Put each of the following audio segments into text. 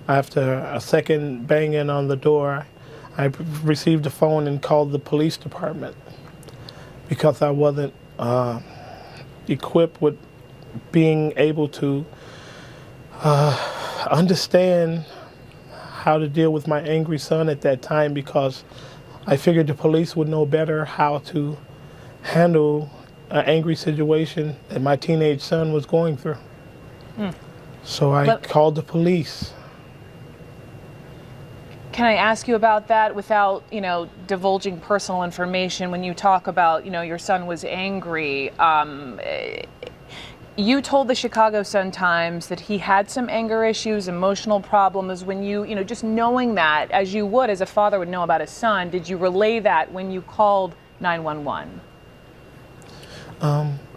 After a second banging on the door, I received a phone and called the police department because I wasn't equipped with being able to understand how to deal with my angry son at that time, because I figured the police would know better how to handle an angry situation that my teenage son was going through. So I called the police. Can I ask you about that without, divulging personal information? When you talk about, your son was angry, you told the Chicago Sun-Times that he had some anger issues, emotional problems. When you, just knowing that, as you would, as a father would know about his son, did you relay that when you called 911?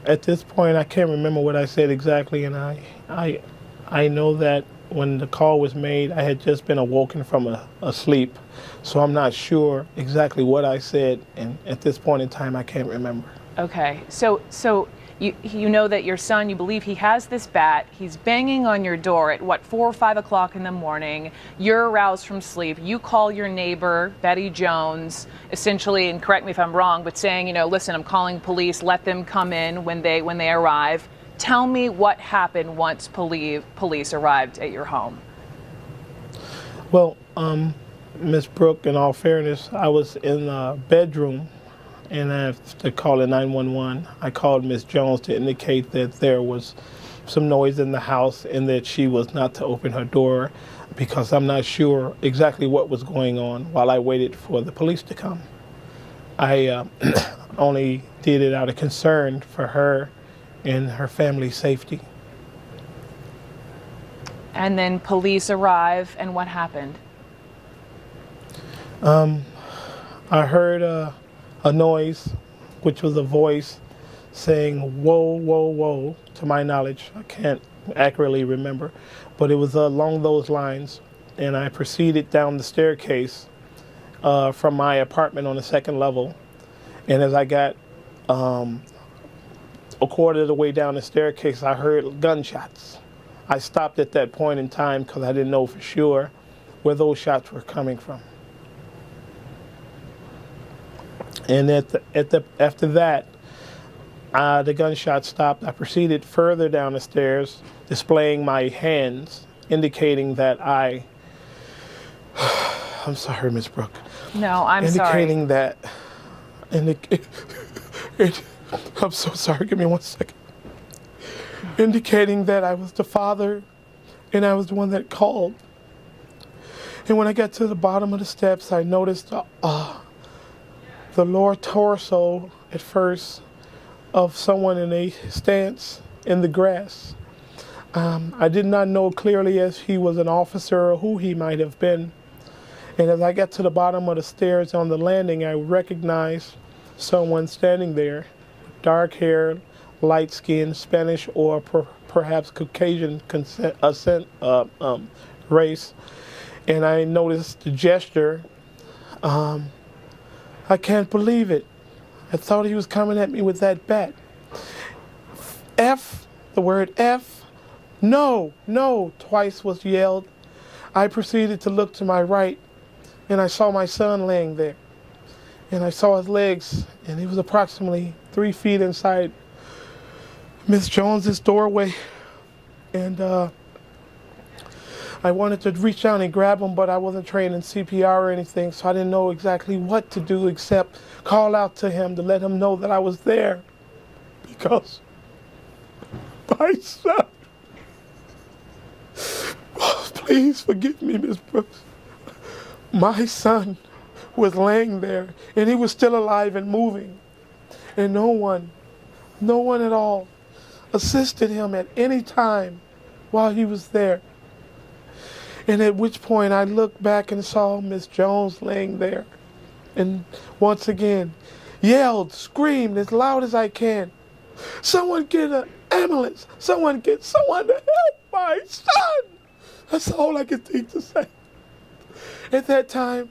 At this point, I can't remember what I said exactly, and I know that when the call was made, I had just been awoken from a sleep, so I'm not sure exactly what I said, and at this point in time, I can't remember. Okay, so you know that your son, you believe he has this bat, he's banging on your door at 4 or 5 o'clock in the morning, you're aroused from sleep, you call your neighbor, Betty Jones, essentially, and correct me if I'm wrong, but saying, listen, I'm calling police, let them come in when they arrive. Tell me what happened once police arrived at your home. Well, Miss Brooke, in all fairness, I was in the bedroom, and after calling 911, I called Miss Jones to indicate that there was some noise in the house and that she was not to open her door, because I'm not sure exactly what was going on while I waited for the police to come. I only did it out of concern for her and her family's safety. And then police arrive, and what happened? I heard a noise, which was a voice saying, "Whoa, whoa, whoa," to my knowledge. I can't accurately remember, but it was along those lines. And I proceeded down the staircase from my apartment on the second level. And as I got a quarter of the way down the staircase, I heard gunshots. I stopped at that point in time because I didn't know for sure where those shots were coming from. And after that, the gunshot stopped. I proceeded further down the stairs, displaying my hands, indicating that I'm sorry, Miss Brooke. No, I'm indicating sorry. I'm so sorry, give me 1 second. Indicating that I was the father and I was the one that called. And when I got to the bottom of the steps, I noticed the lower torso at first of someone in a stance in the grass. I did not know clearly if he was an officer or who he might have been. And as I got to the bottom of the stairs on the landing, I recognized someone standing there, dark hair, light skin, Spanish or perhaps Caucasian race. And I noticed the gesture. I can't believe it. I thought he was coming at me with that bat. F, the word F, no, no, twice was yelled. I proceeded to look to my right, and I saw my son laying there. And I saw his legs, and he was approximately 3 feet inside Miss Jones's doorway. And I wanted to reach down and grab him, but I wasn't trained in CPR or anything, so I didn't know exactly what to do except call out to him to let him know that I was there. Because my son, oh, please forgive me, Miss Brooks. My son was laying there, and he was still alive and moving. And no one at all assisted him at any time while he was there. And at which point I looked back and saw Miss Jones laying there. And once again, yelled, screamed as loud as I can, "Someone get an ambulance! Someone to help my son!" That's all I could think to say. At that time,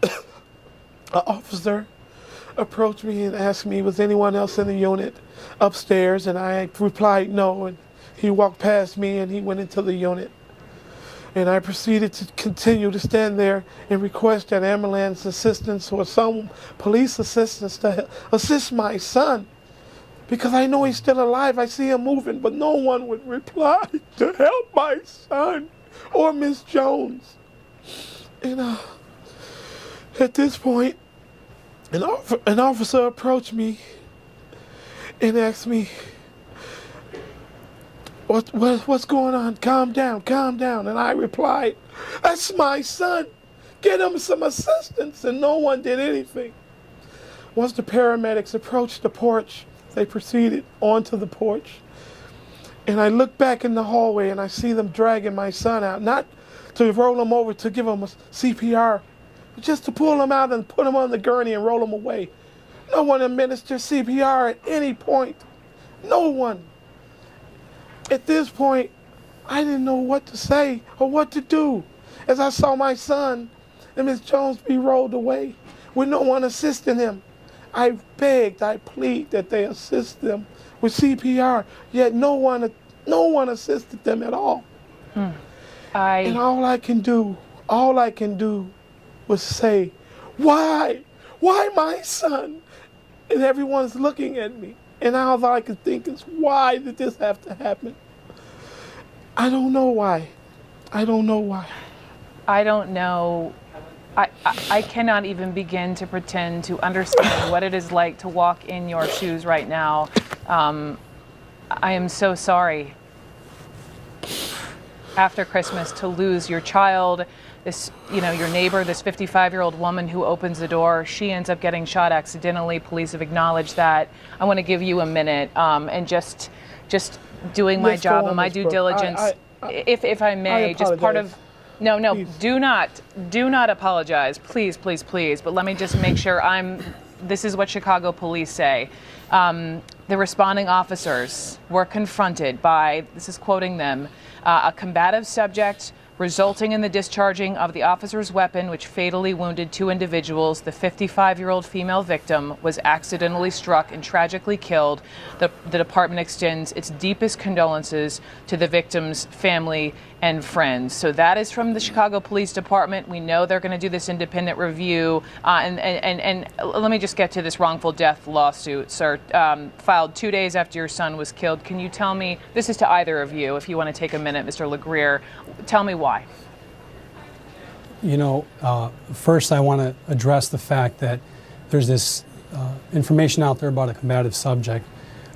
an officer approached me and asked me, was anyone else in the unit upstairs? And I replied no, and he walked past me and he went into the unit. And I proceeded to continue to stand there and request that ambulance assistance or some police assistance to assist my son. Because I know he's still alive. I see him moving, but no one would reply to help my son or Miss Jones. And at this point, an officer approached me and asked me, what's going on? Calm down, calm down. And I replied, that's my son. Get him some assistance. And no one did anything. Once the paramedics approached the porch, they proceeded onto the porch. And I look back in the hallway and I see them dragging my son out, not to roll him over to give him a CPR, but just to pull him out and put him on the gurney and roll him away. No one administered CPR at any point. No one. At this point, I didn't know what to say or what to do as I saw my son and Miss Jones be rolled away with no one assisting him. I begged, I plead that they assist them with CPR, yet no one assisted them at all. And all I can do was say, why? Why my son? And everyone's looking at me. And all I can think is, why did this have to happen? I don't know why. I don't know why. I don't know. I cannot even begin to pretend to understand what it is like to walk in your shoes right now. I am so sorry. After Christmas, to lose your child, this, your neighbor, this 55-year-old woman who opens the door, she ends up getting shot accidentally. Police have acknowledged that. I want to give you a minute and just doing my job and my due diligence, if I may, just part of. No, please. do not apologize, please. But let me just make sure this is what Chicago police say. The responding officers were confronted by, this is quoting them, a combative subject resulting in the discharging of the officer's weapon, which fatally wounded 2 individuals. The 55-year-old female victim was accidentally struck and tragically killed. The department extends its deepest condolences to the victim's family and friends. So that is from the Chicago Police Department. We know they're going to do this independent review. And let me just get to this wrongful death lawsuit, sir, filed 2 days after your son was killed. Can you tell me, this is to either of you, if you want to take a minute, Mr. LeGrier, tell me why. First I want to address the fact that there's this information out there about a combative subject.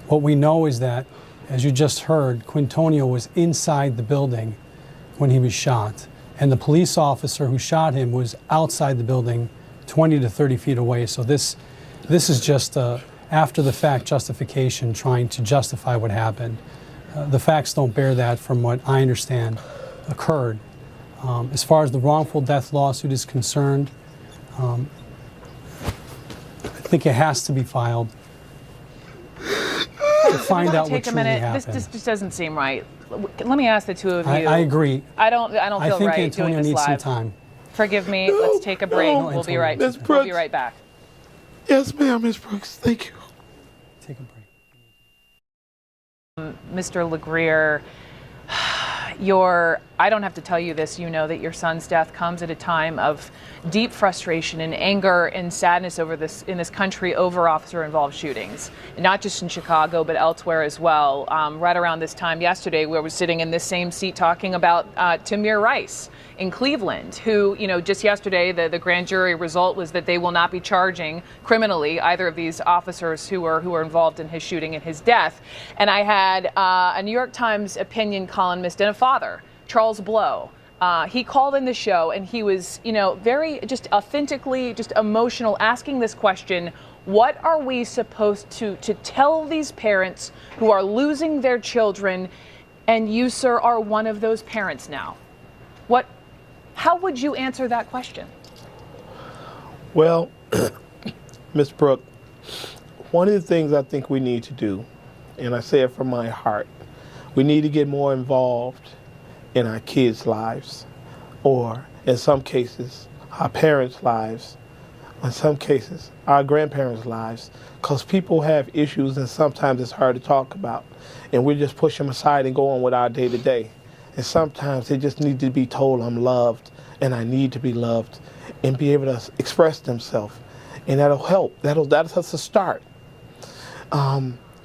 What we know is that, as you just heard, Quintonio was inside the building when he was shot, and the police officer who shot him was outside the building 20 to 30 feet away. So this is just after the fact justification, trying to justify what happened. The facts don't bear that from what I understand occurred. As far as the wrongful death lawsuit is concerned, I think it has to be filed to find out what truly happened. This just doesn't seem right. Let me ask the two of you. I agree. I don't feel right doing this live. I think Antonio needs some time. Forgive me. Let's take a break. We'll be right back. Yes, ma'am, Ms. Brooks. Thank you. Take a break. Mr. LeGrier, I don't have to tell you this, you know that your son's death comes at a time of deep frustration and anger and sadness in this country over officer-involved shootings, not just in Chicago, but elsewhere as well. Right around this time yesterday, we were sitting in this same seat talking about Tamir Rice in Cleveland, who, just yesterday, the grand jury result was that they will not be charging criminally either of these officers who are involved in his shooting and his death. And I had a New York Times opinion columnist and a father, Charles Blow. He called in the show and he was, very just authentically, just emotional, asking this question: what are we supposed to tell these parents who are losing their children? And you, sir, are one of those parents now. How would you answer that question? Well, Ms. Brooke, one of the things I think we need to do, and I say it from my heart, we need to get more involved in our kids' lives, or in some cases, our parents' lives, in some cases, our grandparents' lives, because people have issues and sometimes it's hard to talk about, and we just push them aside and go on with our day-to-day. And sometimes they just need to be told I'm loved and I need to be loved and be able to express themselves. And that'll help. That's just a start.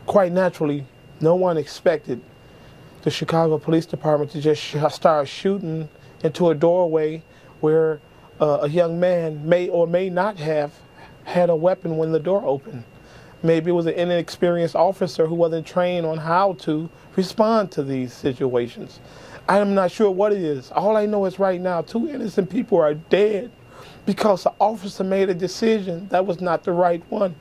Quite naturally, no one expected the Chicago Police Department to just start shooting into a doorway where a young man may or may not have had a weapon when the door opened. Maybe it was an inexperienced officer who wasn't trained on how to respond to these situations. I'm not sure what it is. All I know is right now 2 innocent people are dead because the officer made a decision that was not the right one.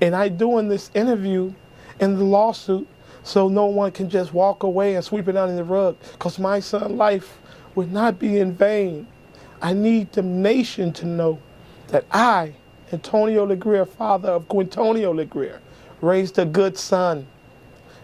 And I'm doing this interview in the lawsuit so no one can just walk away and sweep it under the rug, because my son's life would not be in vain. I need the nation to know that I, Quintonio LeGrier, father of Quintonio LeGrier, raised a good son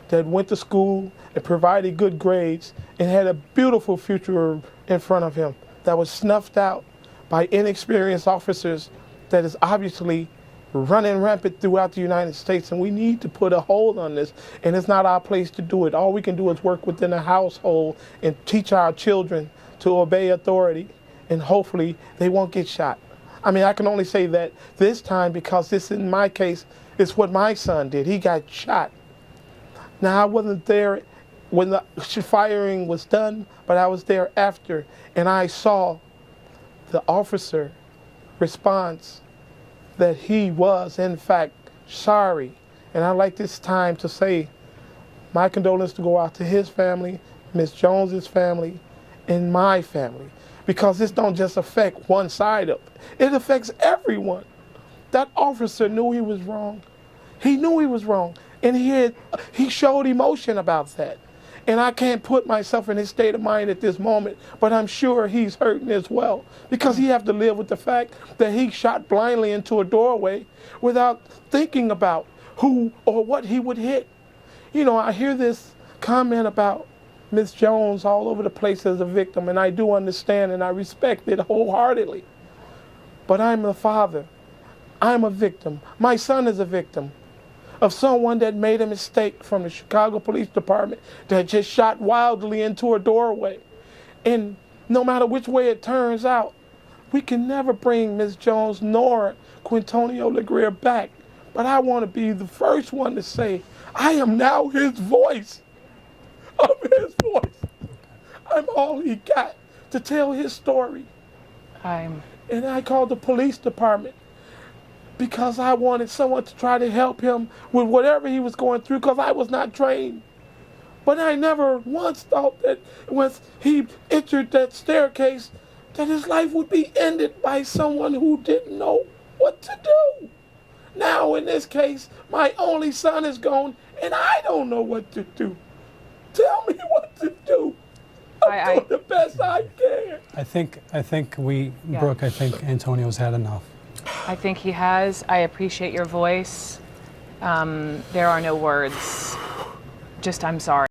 that went to school and provided good grades and had a beautiful future in front of him that was snuffed out by inexperienced officers that is obviously running rampant throughout the United States. And we need to put a hold on this, and it's not our place to do it. All we can do is work within the household and teach our children to obey authority, and hopefully they won't get shot. I mean, I can only say that this time because this, in my case, is what my son did. He got shot. Now, I wasn't there when the firing was done, but I was there after, and I saw the officer response that he was, in fact, sorry. And I'd like this time to say my condolences to go out to his family, Miss Jones's family, and my family. Because this don't just affect one side of it. It affects everyone. That officer knew he was wrong. He knew he was wrong. And he showed emotion about that. And I can't put myself in his state of mind at this moment, but I'm sure he's hurting as well, because he have to live with the fact that he shot blindly into a doorway without thinking about who or what he would hit. You know, I hear this comment about Miss Jones all over the place as a victim, and I do understand and I respect it wholeheartedly. But I'm a father. I'm a victim. My son is a victim of someone that made a mistake from the Chicago Police Department that just shot wildly into a doorway. And no matter which way it turns out, we can never bring Ms. Jones nor Quintonio LeGrier back. But I want to be the first one to say, I am now his voice. I'm his voice. I'm all he got to tell his story. And I called the police department because I wanted someone to try to help him with whatever he was going through, because I was not trained. But I never once thought that once he entered that staircase, that his life would be ended by someone who didn't know what to do. Now, in this case, my only son is gone, and I don't know what to do. Tell me what to do. I'm doing the best I can. I think Brooke, I think Antonio's had enough. I think he has. I appreciate your voice. There are no words. Just, I'm sorry.